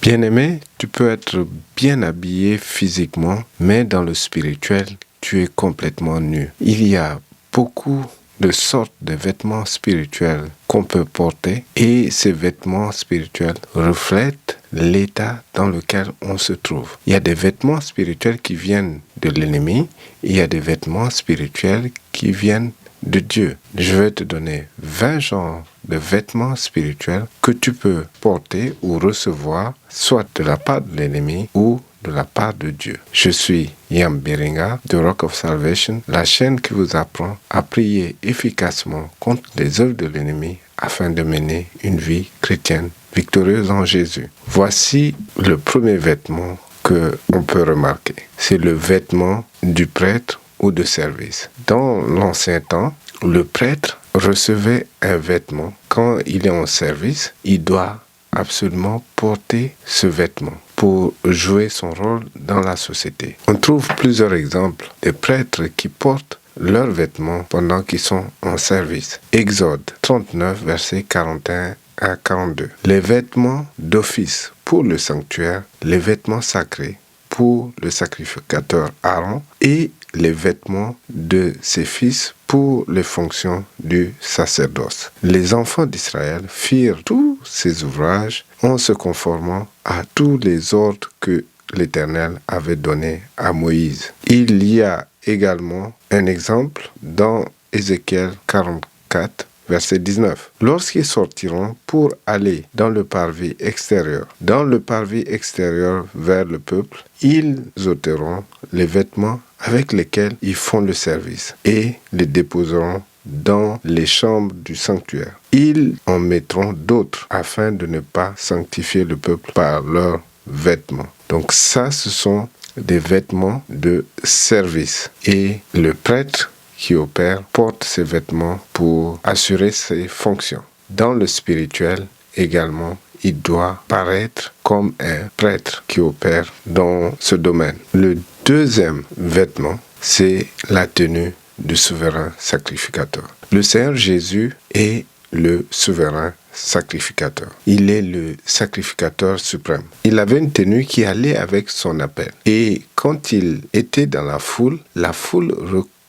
Bien-aimé, tu peux être bien habillé physiquement, mais dans le spirituel, tu es complètement nu. Il y a beaucoup de sortes de vêtements spirituels qu'on peut porter et ces vêtements spirituels reflètent l'état dans lequel on se trouve. Il y a des vêtements spirituels qui viennent de l'ennemi, il y a des vêtements spirituels qui viennent de Dieu. Je vais te donner 20 genres de vêtements spirituels que tu peux porter ou recevoir, soit de la part de l'ennemi ou de la part de Dieu. Je suis Yam Beringa de Rock of Salvation, la chaîne qui vous apprend à prier efficacement contre les œuvres de l'ennemi afin de mener une vie chrétienne victorieuse en Jésus. Voici le premier vêtement que on peut remarquer. C'est le vêtement du prêtre ou de service. Dans l'ancien temps, le prêtre recevait un vêtement. Quand il est en service, il doit absolument porter ce vêtement pour jouer son rôle dans la société. On trouve plusieurs exemples de prêtres qui portent leurs vêtements pendant qu'ils sont en service. Exode 39, versets 41 à 42. Les vêtements d'office pour le sanctuaire, les vêtements sacrés pour le sacrificateur Aaron et les vêtements de ses fils pour les fonctions du sacerdoce. Les enfants d'Israël firent tous ces ouvrages en se conformant à tous les ordres que l'Éternel avait donnés à Moïse. Il y a également un exemple dans Ézéchiel 44, verset 19. Lorsqu'ils sortiront pour aller dans le parvis extérieur, vers le peuple, ils ôteront les vêtements avec lesquels ils font le service et les déposeront dans les chambres du sanctuaire. Ils en mettront d'autres afin de ne pas sanctifier le peuple par leurs vêtements. Donc ça, ce sont des vêtements de service. Et le prêtre qui opère porte ses vêtements pour assurer ses fonctions. Dans le spirituel également, il doit paraître comme un prêtre qui opère dans ce domaine. Le deuxième vêtement, c'est la tenue du souverain sacrificateur. Le Seigneur Jésus est le souverain sacrificateur. Il est le sacrificateur suprême. Il avait une tenue qui allait avec son appel. Et quand il était dans la foule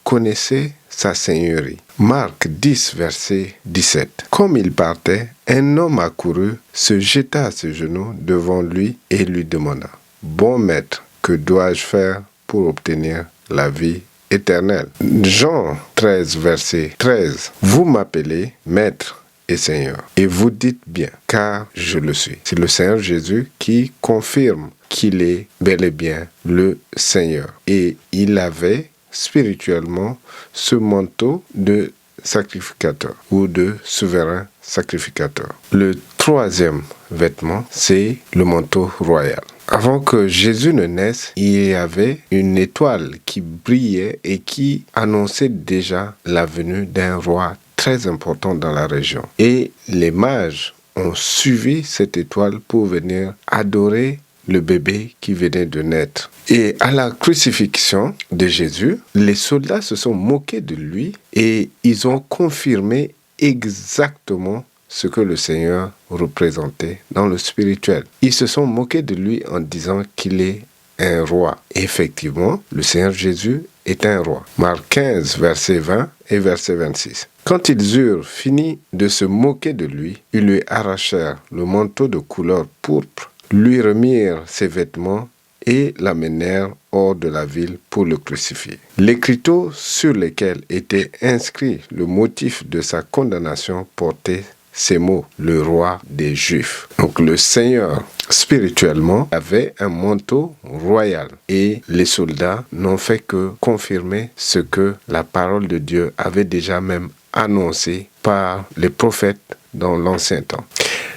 reconnaissait sa seigneurie. Marc 10, verset 17. Comme il partait, un homme accourut, se jeta à ses genoux devant lui et lui demanda: Bon maître, que dois-je faire pour obtenir la vie éternelle? Jean 13, verset 13. Vous m'appelez maître et Seigneur, et vous dites bien, car je le suis. C'est le Seigneur Jésus qui confirme qu'il est bel et bien le Seigneur. Et il avait spirituellement ce manteau de sacrificateur ou de souverain sacrificateur. Le troisième vêtement, c'est le manteau royal. Avant que Jésus ne naisse, il y avait une étoile qui brillait et qui annonçait déjà la venue d'un roi très important dans la région. Et les mages ont suivi cette étoile pour venir adorer le bébé qui venait de naître. Et à la crucifixion de Jésus, les soldats se sont moqués de lui et ils ont confirmé exactement ce que le Seigneur représentait dans le spirituel. Ils se sont moqués de lui en disant qu'il est un roi. Et effectivement, le Seigneur Jésus est un roi. Marc 15, verset 20 et verset 26. Quand ils eurent fini de se moquer de lui, ils lui arrachèrent le manteau de couleur pourpre, lui remirent ses vêtements et l'amenèrent hors de la ville pour le crucifier. L'écriteau sur lequel était inscrit le motif de sa condamnation portait ces mots: le roi des Juifs. Donc le Seigneur, spirituellement, avait un manteau royal et les soldats n'ont fait que confirmer ce que la parole de Dieu avait déjà même annoncé par les prophètes dans l'ancien temps.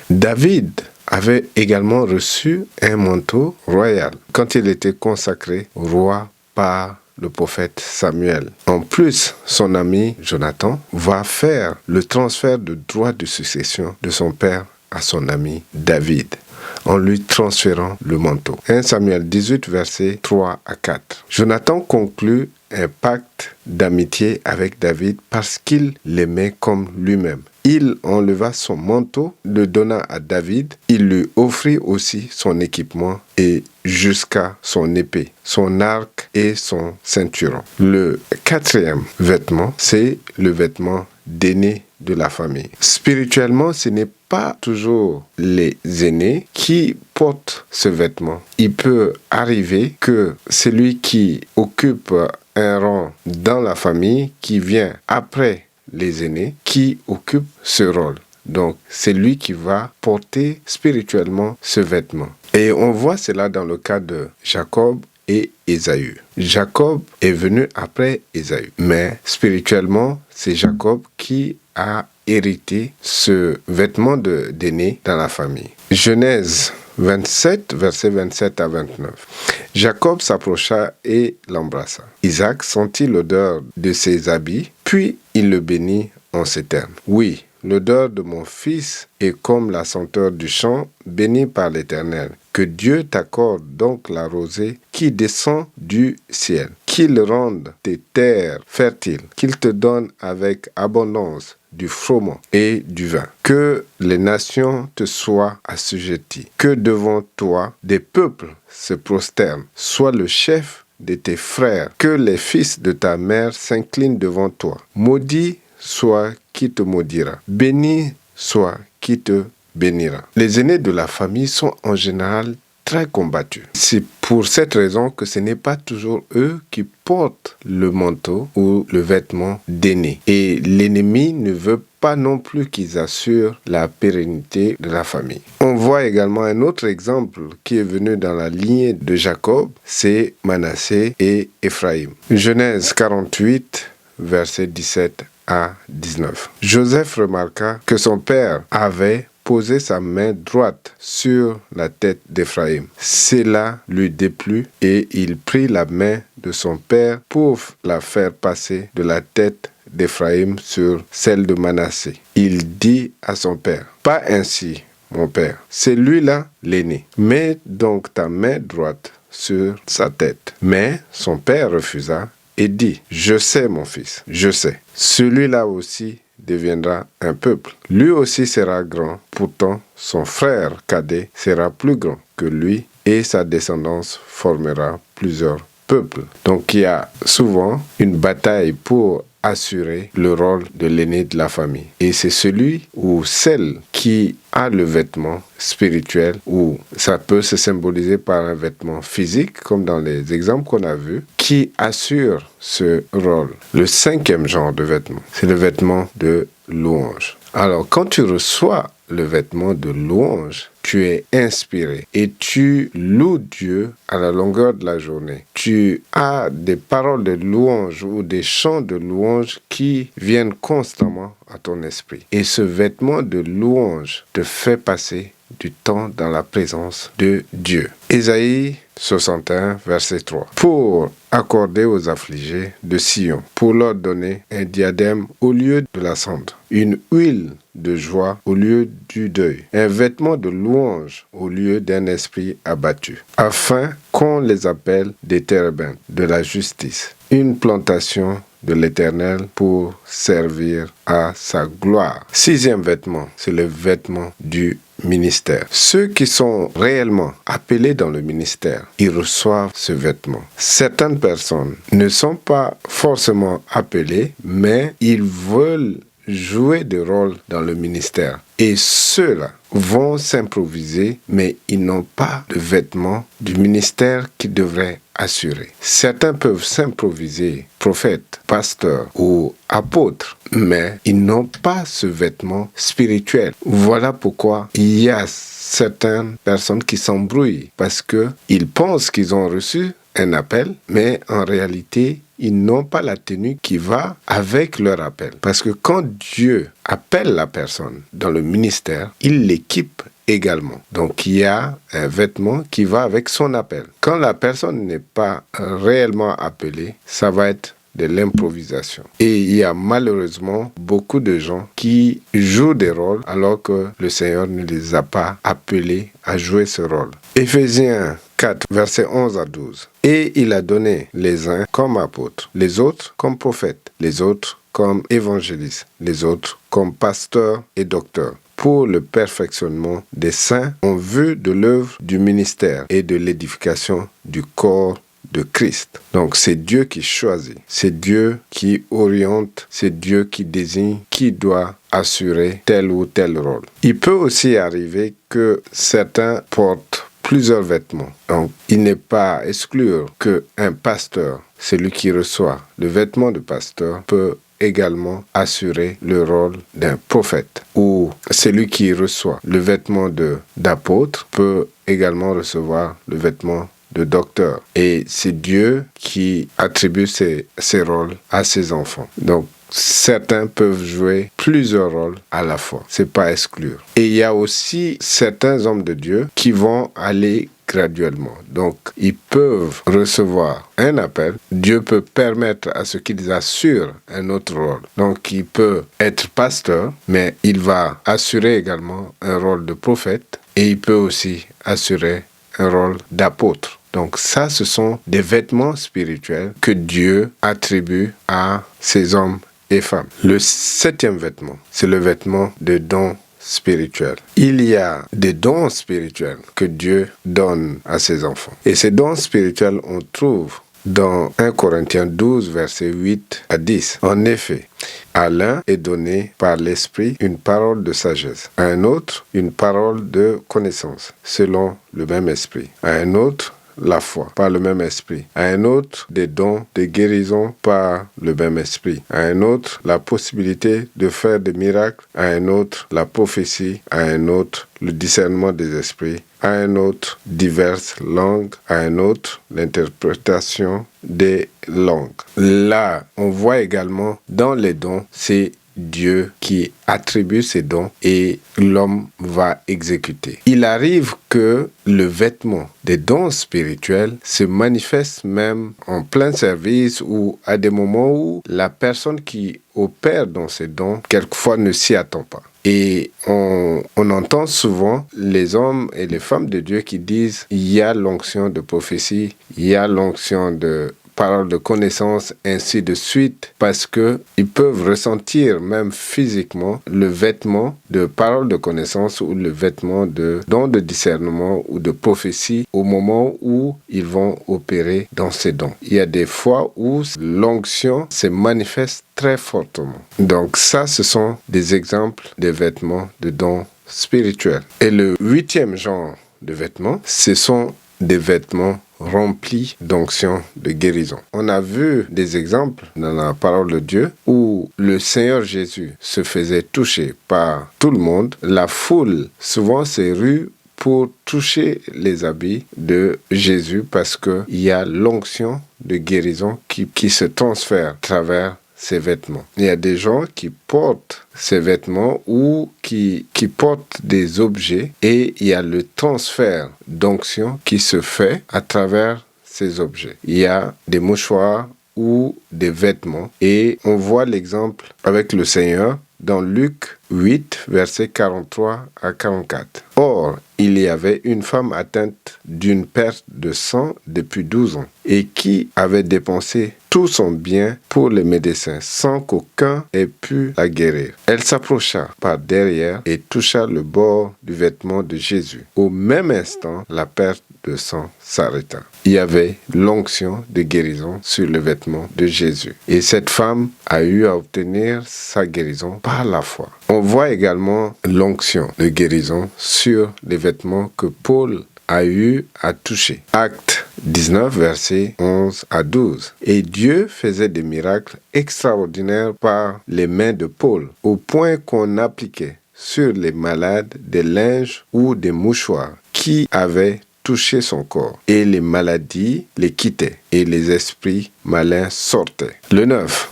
David avait également reçu un manteau royal quand il était consacré roi par le prophète Samuel. En plus, son ami Jonathan va faire le transfert de droit de succession de son père à son ami David. en lui transférant le manteau. 1 Samuel 18, versets 3 à 4. Jonathan conclut un pacte d'amitié avec David parce qu'il l'aimait comme lui-même. Il enleva son manteau, le donna à David. Il lui offrit aussi son équipement et jusqu'à son épée, son arc et son ceinturon. Le 4e vêtement, c'est le vêtement d'aîné de la famille. Spirituellement, ce n'est pas toujours les aînés qui portent ce vêtement. Il peut arriver que celui qui occupe un rang dans la famille, qui vient après les aînés, qui occupe ce rôle. Donc, c'est lui qui va porter spirituellement ce vêtement. Et on voit cela dans le cas de Jacob et Ésaü. Jacob est venu après Ésaü, mais spirituellement, c'est Jacob qui a hérité ce vêtement d'aîné dans la famille. Genèse 27, versets 27 à 29. Jacob s'approcha et l'embrassa. Isaac sentit l'odeur de ses habits, puis il le bénit en ces termes. Oui, l'odeur de mon fils est comme la senteur du champ béni par l'Éternel. Que Dieu t'accorde donc la rosée qui descend du ciel, qu'il rende tes terres fertiles, qu'il te donne avec abondance du froment et du vin. Que les nations te soient assujetties, que devant toi des peuples se prosternent. Sois le chef de tes frères, que les fils de ta mère s'inclinent devant toi. Maudit soit qui te maudira, béni soit qui te bénira. Les aînés de la famille sont en général très combattus. C'est pour cette raison que ce n'est pas toujours eux qui portent le manteau ou le vêtement d'aîné. Et l'ennemi ne veut pas non plus qu'ils assurent la pérennité de la famille. On voit également un autre exemple qui est venu dans la lignée de Jacob, c'est Manassé et Éphraïm. Genèse 48, versets 17 à 19. Joseph remarqua que son père avait posé sa main droite sur la tête d'Éphraïm. Cela lui déplut et il prit la main de son père pour la faire passer de la tête d'Éphraïm sur celle de Manassé. Il dit à son père, « Pas ainsi, mon père, c'est lui-là l'aîné. Mets donc ta main droite sur sa tête. » Mais son père refusa et dit, « Je sais, mon fils, je sais. Celui-là aussi deviendra un peuple. Lui aussi sera grand. Pourtant, son frère cadet sera plus grand que lui et sa descendance formera plusieurs peuples. » Donc, il y a souvent une bataille pour assurer le rôle de l'aîné de la famille. Et c'est celui ou celle qui a le vêtement spirituel, ou ça peut se symboliser par un vêtement physique, comme dans les exemples qu'on a vus, qui assure ce rôle. Le 5e genre de vêtement, c'est le vêtement de louange. Alors, quand tu reçois le vêtement de louange, tu es inspiré et tu loues Dieu à la longueur de la journée. Tu as des paroles de louange ou des chants de louange qui viennent constamment à ton esprit. Et ce vêtement de louange te fait passer du temps dans la présence de Dieu. Ésaïe 61, verset 3. Pour accorder aux affligés de Sion, pour leur donner un diadème au lieu de la cendre, une huile de joie au lieu du deuil, un vêtement de louange au lieu d'un esprit abattu, afin qu'on les appelle des térébintes de la justice, une plantation de l'Éternel pour servir à sa gloire. 6e vêtement, c'est le vêtement du ministère. Ceux qui sont réellement appelés dans le ministère, ils reçoivent ce vêtement. Certaines personnes ne sont pas forcément appelées, mais ils veulent jouer des rôles dans le ministère. Et ceux-là vont s'improviser, mais ils n'ont pas de vêtements du ministère qu'ils devraient assurer. Certains peuvent s'improviser prophètes, pasteurs ou apôtres, mais ils n'ont pas ce vêtement spirituel. Voilà pourquoi il y a certaines personnes qui s'embrouillent parce qu'ils pensent qu'ils ont reçu un appel, mais en réalité, ils n'ont pas la tenue qui va avec leur appel. Parce que quand Dieu appelle la personne dans le ministère, il l'équipe également. Donc, il y a un vêtement qui va avec son appel. Quand la personne n'est pas réellement appelée, ça va être de l'improvisation. Et il y a malheureusement beaucoup de gens qui jouent des rôles alors que le Seigneur ne les a pas appelés à jouer ce rôle. Éphésiens 4, versets 11 à 12. Et il a donné les uns comme apôtres, les autres comme prophètes, les autres comme évangélistes, les autres comme pasteurs et docteurs, pour le perfectionnement des saints en vue de l'œuvre du ministère et de l'édification du corps de Christ. Donc c'est Dieu qui choisit, c'est Dieu qui oriente, c'est Dieu qui désigne qui doit assurer tel ou tel rôle. Il peut aussi arriver que certains portent plusieurs vêtements. Donc il n'est pas à exclure qu'un pasteur, celui qui reçoit le vêtement de pasteur, peut également assurer le rôle d'un prophète, ou celui qui reçoit le vêtement d'apôtre peut également recevoir le vêtement de docteur. Et c'est Dieu qui attribue ces rôles à ses enfants. Donc certains peuvent jouer plusieurs rôles à la fois. C'est pas à exclure. Et il y a aussi certains hommes de Dieu qui vont aller graduellement. Donc, ils peuvent recevoir un appel. Dieu peut permettre à ce qu'ils assurent un autre rôle. Donc, il peut être pasteur, mais il va assurer également un rôle de prophète et il peut aussi assurer un rôle d'apôtre. Donc ça, ce sont des vêtements spirituels que Dieu attribue à ses hommes et femmes. Le 7e vêtement, c'est le vêtement de dons spirituels. Il y a des dons spirituels que Dieu donne à ses enfants. Et ces dons spirituels, on trouve dans 1 Corinthiens 12, versets 8 à 10. En effet, à l'un est donné par l'Esprit une parole de sagesse, à un autre une parole de connaissance, selon le même Esprit, à un autre la foi par le même esprit, à un autre des dons de guérison par le même esprit, à un autre la possibilité de faire des miracles, à un autre la prophétie, à un autre le discernement des esprits, à un autre diverses langues, à un autre l'interprétation des langues. Là, on voit également dans les dons, c'est Dieu qui attribue ses dons et l'homme va exécuter. Il arrive que le vêtement des dons spirituels se manifeste même en plein service ou à des moments où la personne qui opère dans ces dons, quelquefois ne s'y attend pas. Et on entend souvent les hommes et les femmes de Dieu qui disent il y a l'onction de prophétie, il y a l'onction de parole de connaissance, ainsi de suite, parce que ils peuvent ressentir même physiquement le vêtement de parole de connaissance ou le vêtement de don de discernement ou de prophétie au moment où ils vont opérer dans ces dons. Il y a des fois où l'onction se manifeste très fortement. Donc ça, ce sont des exemples de vêtements de dons spirituels. Et le 8e genre de vêtements, ce sont des vêtements remplis d'onction de guérison. On a vu des exemples dans la parole de Dieu où le Seigneur Jésus se faisait toucher par tout le monde. La foule souvent s'est rue pour toucher les habits de Jésus parce qu'il y a l'onction de guérison qui se transfère à travers ces vêtements. Il y a des gens qui portent ces vêtements ou qui portent des objets et il y a le transfert d'onction qui se fait à travers ces objets. Il y a des mouchoirs ou des vêtements et on voit l'exemple avec le Seigneur dans Luc 8, versets 43 à 44. Or, il y avait une femme atteinte d'une perte de sang depuis 12 ans et qui avait dépensé tout son bien pour les médecins sans qu'aucun ait pu la guérir. Elle s'approcha par derrière et toucha le bord du vêtement de Jésus. Au même instant, la perte de sang s'arrêta. Il y avait l'onction de guérison sur le vêtement de Jésus. Et cette femme a eu à obtenir sa guérison par la foi. On voit également l'onction de guérison sur les vêtements que Paul a eu à toucher. Acte 19, versets 11 à 12. Et Dieu faisait des miracles extraordinaires par les mains de Paul, au point qu'on appliquait sur les malades des linges ou des mouchoirs qui avaient touché son corps. Et les maladies les quittaient et les esprits malins sortaient. Le 9,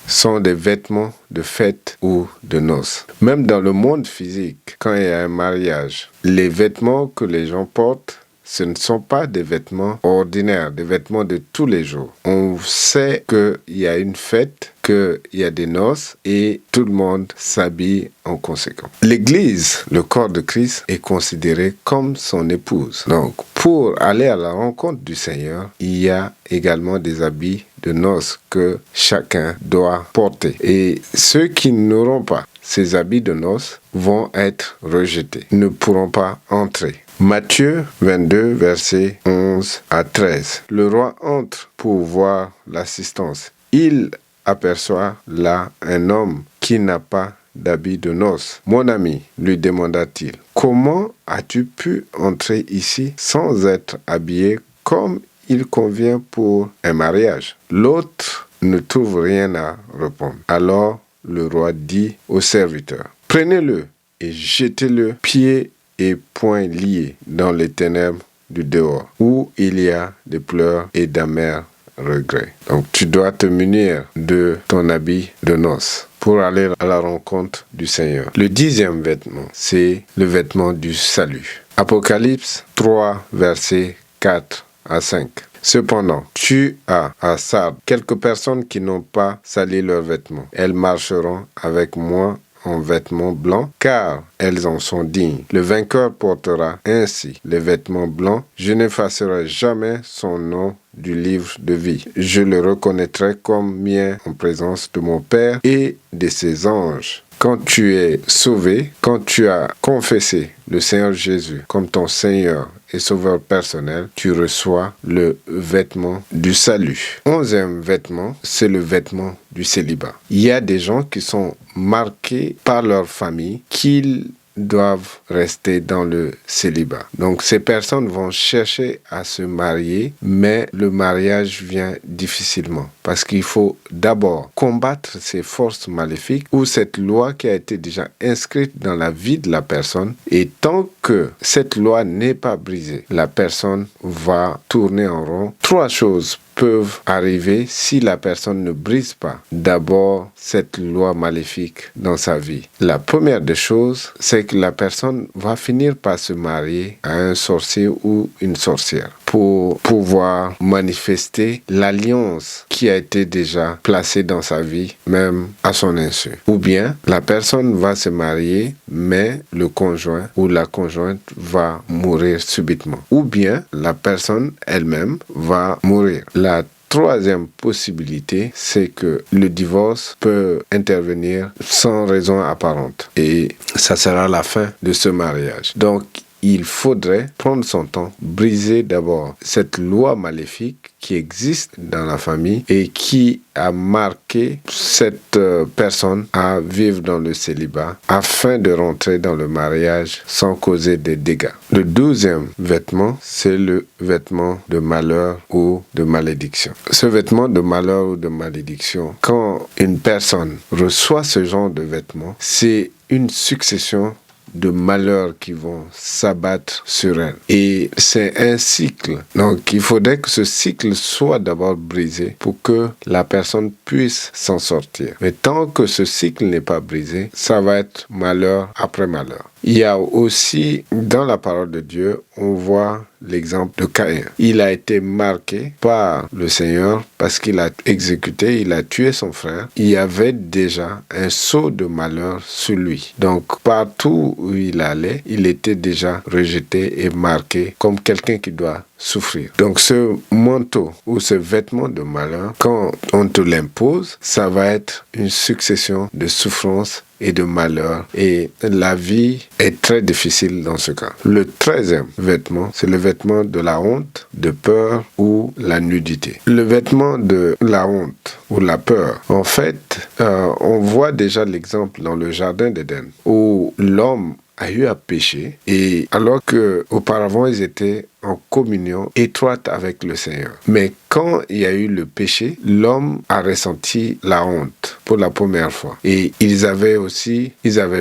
sont des vêtements de fête ou de noces. Même dans le monde physique, quand il y a un mariage, les vêtements que les gens portent, ce ne sont pas des vêtements ordinaires, des vêtements de tous les jours. On sait qu'il y a une fête, qu'il y a des noces et tout le monde s'habille en conséquence. L'Église, le corps de Christ, est considéré comme son épouse. Donc, pour aller à la rencontre du Seigneur, il y a également des habits de noces que chacun doit porter. Et ceux qui n'auront pas ces habits de noces vont être rejetés, ne pourront pas entrer. Matthieu 22, versets 11 à 13. Le roi entre pour voir l'assistance. Il aperçoit là un homme qui n'a pas d'habit de noces. « Mon ami, lui demanda-t-il, comment as-tu pu entrer ici sans être habillé comme il convient pour un mariage ?» L'autre ne trouve rien à répondre. Alors le roi dit au serviteur, « Prenez-le et jetez-le pieds et poings liés dans les ténèbres du dehors, où il y a des pleurs et d'amers regrets. » Donc tu dois te munir de ton habit de noces pour aller à la rencontre du Seigneur. Le 10e vêtement, c'est le vêtement du salut. Apocalypse 3, versets 4 à 5. Cependant, tu as à Sardes quelques personnes qui n'ont pas sali leurs vêtements. Elles marcheront avec moi en vêtements blancs, car elles en sont dignes. Le vainqueur portera ainsi les vêtements blancs. Je n'effacerai jamais son nom du livre de vie. Je le reconnaîtrai comme mien en présence de mon Père et de ses anges. Quand tu es sauvé, quand tu as confessé le Seigneur Jésus comme ton Seigneur et Sauveur personnel, tu reçois le vêtement du salut. 11e vêtement, c'est le vêtement du célibat. Il y a des gens qui sont marqués par leur famille qu'ils doivent rester dans le célibat. Donc ces personnes vont chercher à se marier, mais le mariage vient difficilement parce qu'il faut d'abord combattre ces forces maléfiques ou cette loi qui a été déjà inscrite dans la vie de la personne, et tant que cette loi n'est pas brisée, la personne va tourner en rond. 3 choses peuvent arriver si la personne ne brise pas d'abord cette loi maléfique dans sa vie. La première des choses, c'est que la personne va finir par se marier à un sorcier ou une sorcière pour pouvoir manifester l'alliance qui a été déjà placée dans sa vie, même à son insu. Ou bien, la personne va se marier, mais le conjoint ou la conjointe va mourir subitement. Ou bien, la personne elle-même va mourir. La 3e possibilité, c'est que le divorce peut intervenir sans raison apparente et ça sera la fin de ce mariage. Donc, il faudrait prendre son temps, briser d'abord cette loi maléfique qui existe dans la famille et qui a marqué cette personne à vivre dans le célibat afin de rentrer dans le mariage sans causer des dégâts. Le 12e vêtement, c'est le vêtement de malheur ou de malédiction. Ce vêtement de malheur ou de malédiction, quand une personne reçoit ce genre de vêtement, c'est une succession de malheurs qui vont s'abattre sur elle. Et c'est un cycle. Donc, il faudrait que ce cycle soit d'abord brisé pour que la personne puisse s'en sortir. Mais tant que ce cycle n'est pas brisé, ça va être malheur après malheur. Il y a aussi, dans la parole de Dieu, on voit l'exemple de Caïn. Il a été marqué par le Seigneur parce qu'il a exécuté, il a tué son frère. Il y avait déjà un sceau de malheur sur lui. Donc, partout où il allait, il était déjà rejeté et marqué comme quelqu'un qui doit souffrir. Donc, ce manteau ou ce vêtement de malheur, quand on te l'impose, ça va être une succession de souffrances et de malheur, et la vie est très difficile dans ce cas. Le 13e vêtement, c'est le vêtement de la honte, de peur ou la nudité. Le vêtement de la honte ou la peur, en fait, on voit déjà l'exemple dans le jardin d'Éden où l'homme a eu à pécher, et alors que auparavant ils étaient en communion étroite avec le Seigneur. Mais quand il y a eu le péché, l'homme a ressenti la honte pour la première fois. Et ils avaient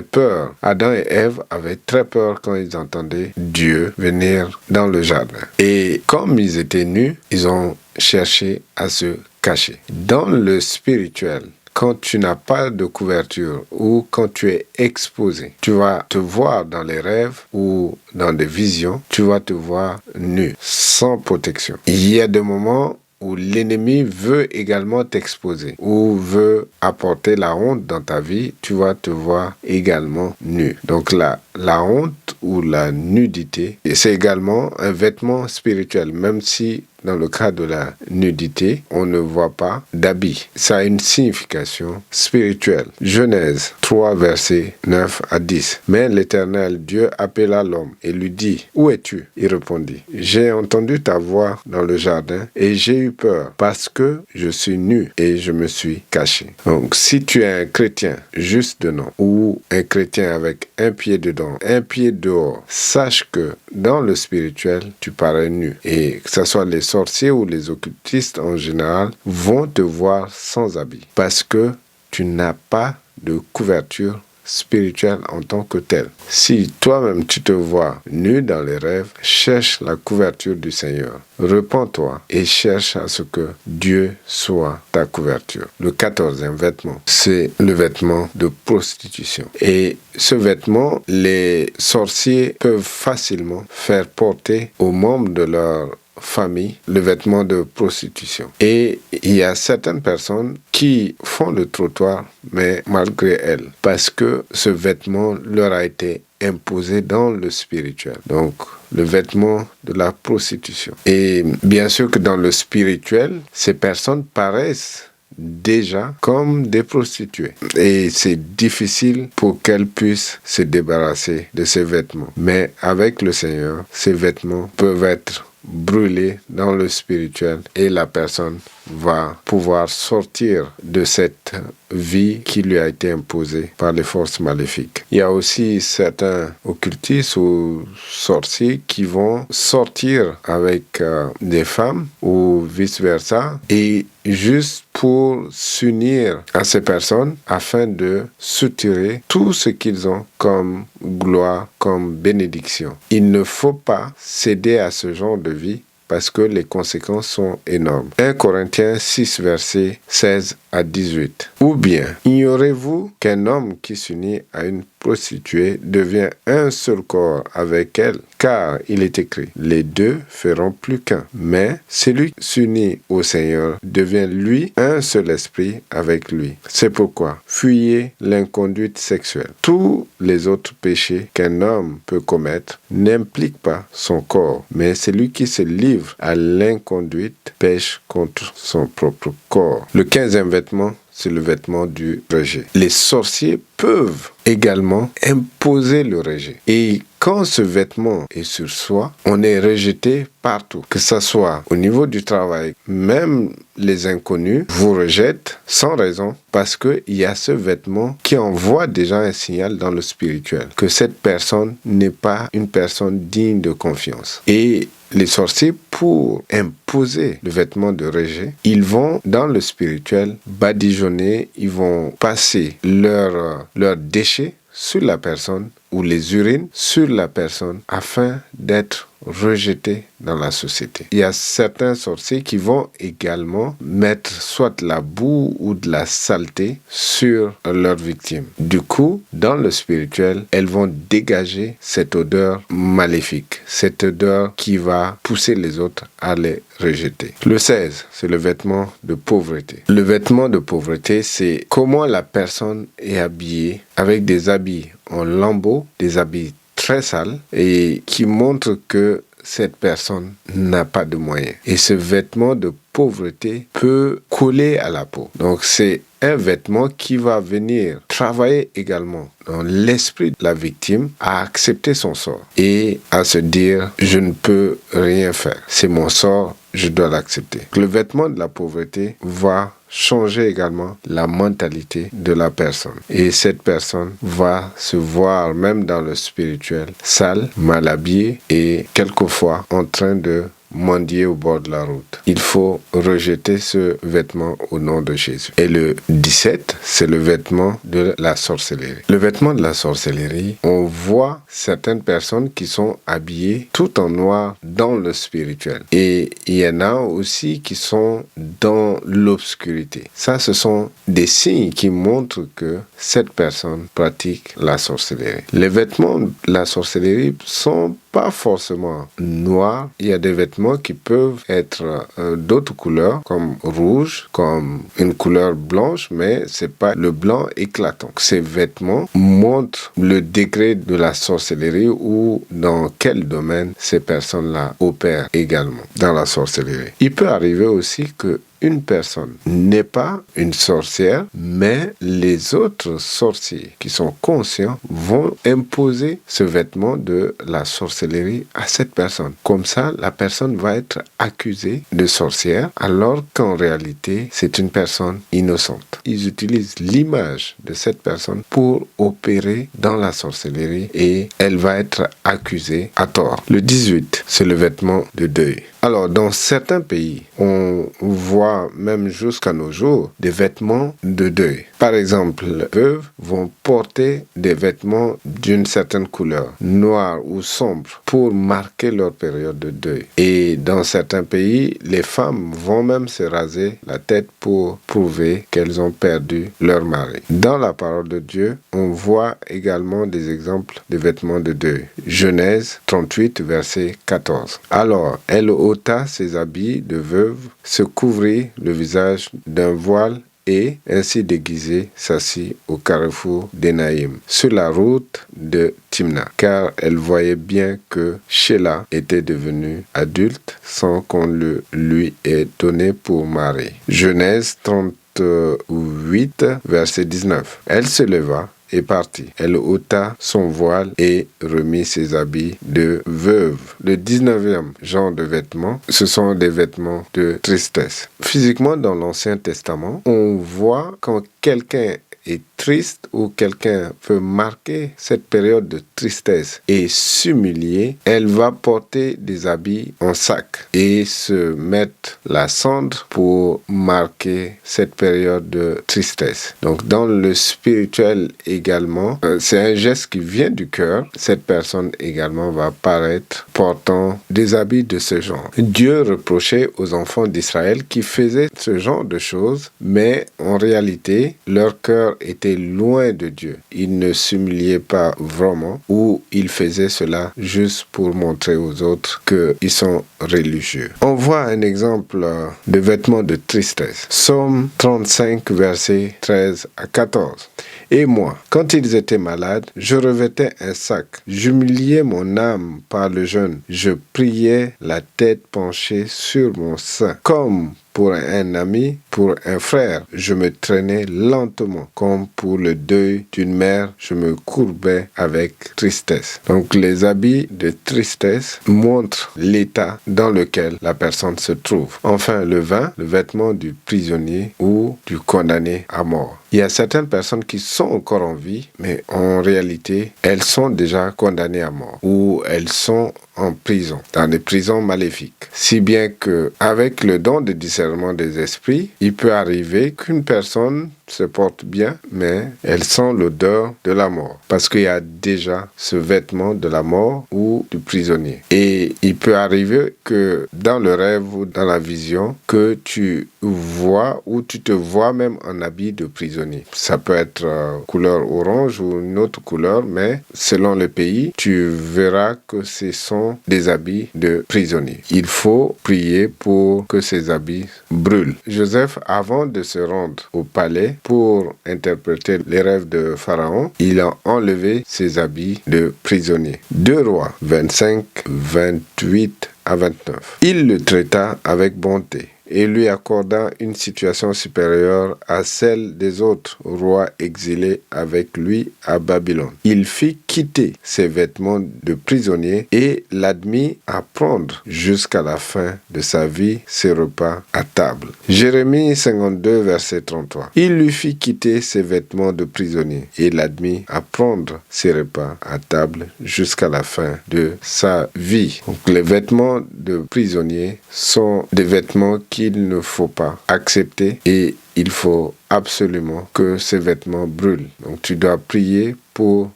peur. Adam et Ève avaient très peur quand ils entendaient Dieu venir dans le jardin. Et comme ils étaient nus, ils ont cherché à se cacher. Dans le spirituel, quand tu n'as pas de couverture ou quand tu es exposé, tu vas te voir dans les rêves ou dans des visions, tu vas te voir nu, sans protection. Il y a des moments où l'ennemi veut également t'exposer ou veut apporter la honte dans ta vie, tu vas te voir également nu. Donc la honte ou la nudité, c'est également un vêtement spirituel, même si dans le cas de la nudité, on ne voit pas d'habit. Ça a une signification spirituelle. Genèse 3, versets 9 à 10. Mais l'Éternel Dieu appela l'homme et lui dit, « Où es-tu » Il répondit, « J'ai entendu ta voix dans le jardin et j'ai eu peur parce que je suis nu et je me suis caché. » Donc, si tu es un chrétien juste de nom ou un chrétien avec un pied dedans, un pied dehors, sache que dans le spirituel, tu parais nu. Et que ce soit les sorciers ou les occultistes en général vont te voir sans habit parce que tu n'as pas de couverture spirituelle en tant que telle. Si toi-même tu te vois nu dans les rêves, cherche la couverture du Seigneur. Repens-toi et cherche à ce que Dieu soit ta couverture. Le 14e vêtement, c'est le vêtement de prostitution. Et ce vêtement, les sorciers peuvent facilement faire porter aux membres de leur famille le vêtement de prostitution. Et il y a certaines personnes qui font le trottoir, mais malgré elles, parce que ce vêtement leur a été imposé dans le spirituel. Donc, le vêtement de la prostitution. Et bien sûr que dans le spirituel, ces personnes paraissent déjà comme des prostituées. Et c'est difficile pour qu'elles puissent se débarrasser de ces vêtements. Mais avec le Seigneur, ces vêtements peuvent être brûlés dans le spirituel et la personne va pouvoir sortir de cette vie qui lui a été imposée par les forces maléfiques. Il y a aussi certains occultistes ou sorciers qui vont sortir avec des femmes ou vice-versa et juste pour s'unir à ces personnes afin de soutirer tout ce qu'ils ont comme gloire, comme bénédiction. Il ne faut pas céder à ce genre de vie parce que les conséquences sont énormes. 1 Corinthiens 6, versets 16 à 18. Ou bien, ignorez-vous qu'un homme qui s'unit à une prostituée devient un seul corps avec elle, car il est écrit, les deux feront plus qu'un. Mais celui qui s'unit au Seigneur devient lui un seul esprit avec lui. C'est pourquoi fuyez l'inconduite sexuelle. Tous les autres péchés qu'un homme peut commettre n'impliquent pas son corps, mais celui qui se livre à l'inconduite pêche contre son propre corps. Le 15e vêtement, c'est le vêtement du rejet. Les sorciers peuvent également imposer le rejet. Et quand ce vêtement est sur soi, on est rejeté partout. Que ce soit au niveau du travail, même les inconnus vous rejettent sans raison parce qu'il y a ce vêtement qui envoie déjà un signal dans le spirituel que cette personne n'est pas une personne digne de confiance. Et les sorciers, pour imposer le vêtement de rejet, ils vont dans le spirituel badigeonner, ils vont passer leurs déchets sur la personne ou les urines sur la personne afin d'être rejetés dans la société. Il y a certains sorciers qui vont également mettre soit la boue ou de la saleté sur leurs victimes. Du coup, dans le spirituel, elles vont dégager cette odeur maléfique, cette odeur qui va pousser les autres à les rejeter. Le 16, c'est le vêtement de pauvreté. Le vêtement de pauvreté, c'est comment la personne est habillée avec des habits en lambeaux, des habits très sales et qui montrent que cette personne n'a pas de moyens. Et ce vêtement de pauvreté peut coller à la peau. Donc c'est un vêtement qui va venir travailler également dans l'esprit de la victime à accepter son sort et à se dire « je ne peux rien faire, c'est mon sort, je dois l'accepter ». Le vêtement de la pauvreté va changer également la mentalité de la personne. Et cette personne va se voir, même dans le spirituel, sale, mal habillée et quelquefois en train de mendier au bord de la route. Il faut rejeter ce vêtement au nom de Jésus. Et le 17, c'est le vêtement de la sorcellerie. Le vêtement de la sorcellerie, on voit certaines personnes qui sont habillées tout en noir dans le spirituel. Et il y en a aussi qui sont dans l'obscurité. Ça, ce sont des signes qui montrent que cette personne pratique la sorcellerie. Les vêtements de la sorcellerie sont pas forcément noirs. Il y a des vêtements qui peuvent être d'autres couleurs, comme rouge, comme une couleur blanche, mais c'est pas le blanc éclatant. Ces vêtements montrent le degré de la sorcellerie ou dans quel domaine ces personnes-là opèrent également dans la sorcellerie. Il peut arriver aussi que une personne n'est pas une sorcière, mais les autres sorciers qui sont conscients vont imposer ce vêtement de la sorcellerie à cette personne. Comme ça, la personne va être accusée de sorcière, alors qu'en réalité, c'est une personne innocente. Ils utilisent l'image de cette personne pour opérer dans la sorcellerie et elle va être accusée à tort. Le 18, c'est le vêtement de deuil. Alors, dans certains pays, on voit même jusqu'à nos jours des vêtements de deuil. Par exemple, les veuves vont porter des vêtements d'une certaine couleur, noir ou sombre, pour marquer leur période de deuil. Et dans certains pays, les femmes vont même se raser la tête pour prouver qu'elles ont perdu leur mari. Dans la parole de Dieu, on voit également des exemples de vêtements de deuil. Genèse 38, verset 14. Alors, elle ôta ses habits de veuve, se couvrit le visage d'un voile et, ainsi déguisée, s'assit au carrefour d'Énaïm, sur la route de Timna, car elle voyait bien que Sheila était devenue adulte sans qu'on le lui ait donné pour mari. Genèse 38, verset 19. Elle se leva et partit. Elle ôta son voile et remit ses habits de veuve. Le 19e genre de vêtements, ce sont des vêtements de tristesse. Physiquement, dans l'Ancien Testament, on voit quand quelqu'un est triste ou quelqu'un veut marquer cette période de tristesse et s'humilier, elle va porter des habits en sac et se mettre la cendre pour marquer cette période de tristesse. Donc dans le spirituel également, c'est un geste qui vient du cœur. Cette personne également va paraître portant des habits de ce genre. Dieu reprochait aux enfants d'Israël qui faisaient ce genre de choses, mais en réalité, leur cœur était loin de Dieu. Ils ne s'humiliaient pas vraiment ou ils faisaient cela juste pour montrer aux autres qu'ils sont religieux. On voit un exemple de vêtements de tristesse. Psaume 35, versets 13 à 14. Et moi, quand ils étaient malades, je revêtais un sac. J'humiliais mon âme par le jeûne. Je priais la tête penchée sur mon sein. Comme pour un ami, pour un frère, je me traînais lentement. Comme pour le deuil d'une mère, je me courbais avec tristesse. Donc les habits de tristesse montrent l'état dans lequel la personne se trouve. Enfin, le 20, le vêtement du prisonnier ou du condamné à mort. Il y a certaines personnes qui sont encore en vie, mais en réalité, elles sont déjà condamnées à mort ou elles sont en prison, dans des prisons maléfiques. Si bien que, avec le don de discernement des esprits, il peut arriver qu'une personne se porte bien, mais elle sent l'odeur de la mort, parce qu'il y a déjà ce vêtement de la mort ou du prisonnier. Et il peut arriver que dans le rêve ou dans la vision, que tu vois ou tu te vois même en habit de prisonnier. Ça peut être couleur orange ou une autre couleur, mais selon le pays, tu verras que ce sont des habits de prisonnier. Il faut prier pour que ces habits brûlent. Joseph, avant de se rendre au palais pour interpréter les rêves de Pharaon, il a enlevé ses habits de prisonnier. 2 Rois 25, 28 à 29. Il le traita avec bonté et lui accordant une situation supérieure à celle des autres rois exilés avec lui à Babylone. Il fit quitter ses vêtements de prisonnier et l'admit à prendre jusqu'à la fin de sa vie ses repas à table. Jérémie 52, verset 33. Il lui fit quitter ses vêtements de prisonnier et l'admit à prendre ses repas à table jusqu'à la fin de sa vie. Donc, les vêtements de prisonnier sont des vêtements qu'il ne faut pas accepter et il faut absolument que ces vêtements brûlent. Donc tu dois prier pour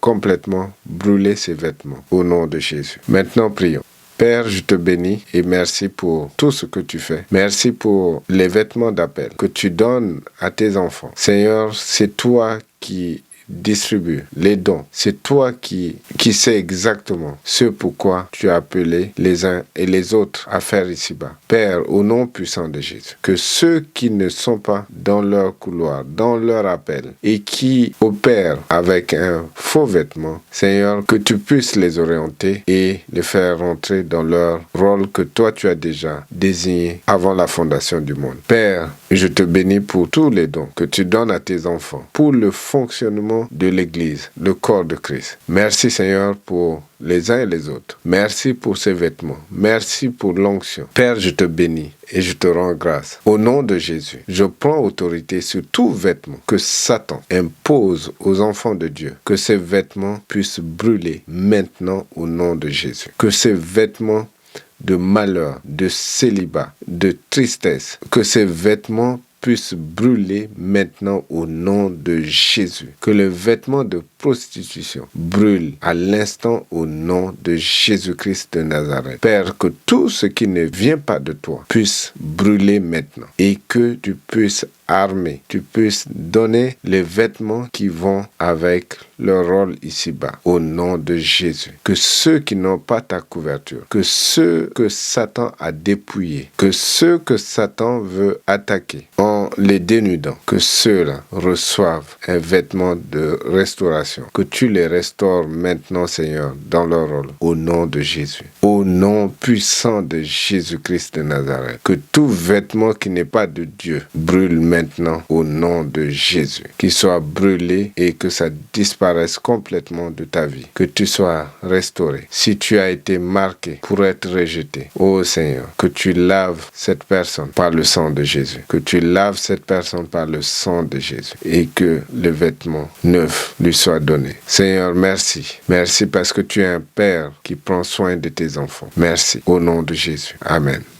complètement brûler ces vêtements au nom de Jésus. Maintenant, prions. Père, je te bénis et merci pour tout ce que tu fais. Merci pour les vêtements d'appel que tu donnes à tes enfants. Seigneur, c'est toi qui distribue les dons. C'est toi qui sais exactement ce pourquoi tu as appelé les uns et les autres à faire ici-bas. Père, au nom puissant de Jésus, que ceux qui ne sont pas dans leur couloir, dans leur appel et qui opèrent avec un faux vêtement, Seigneur, que tu puisses les orienter et les faire rentrer dans leur rôle que toi tu as déjà désigné avant la fondation du monde. Père, je te bénis pour tous les dons que tu donnes à tes enfants, pour le fonctionnement de l'Église, le corps de Christ. Merci Seigneur pour les uns et les autres. Merci pour ces vêtements. Merci pour l'onction. Père, je te bénis et je te rends grâce. Au nom de Jésus, je prends autorité sur tout vêtement que Satan impose aux enfants de Dieu. Que ces vêtements puissent brûler maintenant au nom de Jésus. Que ces vêtements de malheur, de célibat, de tristesse, que ces vêtements puissent brûler maintenant au nom de Jésus. Que les vêtements de prostitution brûlent à l'instant au nom de Jésus-Christ de Nazareth. Père, que tout ce qui ne vient pas de toi puisse brûler maintenant et que tu puisses armer, tu puisses donner les vêtements qui vont avec leur rôle ici-bas, au nom de Jésus. Que ceux qui n'ont pas ta couverture, que ceux que Satan a dépouillés, que ceux que Satan veut attaquer en les dénudant, que ceux-là reçoivent un vêtement de restauration, que tu les restaures maintenant, Seigneur, dans leur rôle, au nom de Jésus. Au nom puissant de Jésus-Christ de Nazareth, que tout vêtement qui n'est pas de Dieu brûle maintenant au nom de Jésus. Qu'il soit brûlé et que ça disparaisse complètement de ta vie. Que tu sois restauré. Si tu as été marqué pour être rejeté, ô Seigneur, que tu laves cette personne par le sang de Jésus. Que tu laves cette personne par le sang de Jésus. Et que le vêtement neuf lui soit donné. Seigneur, merci. Merci parce que tu es un Père qui prend soin de tes enfants. Merci. Au nom de Jésus. Amen.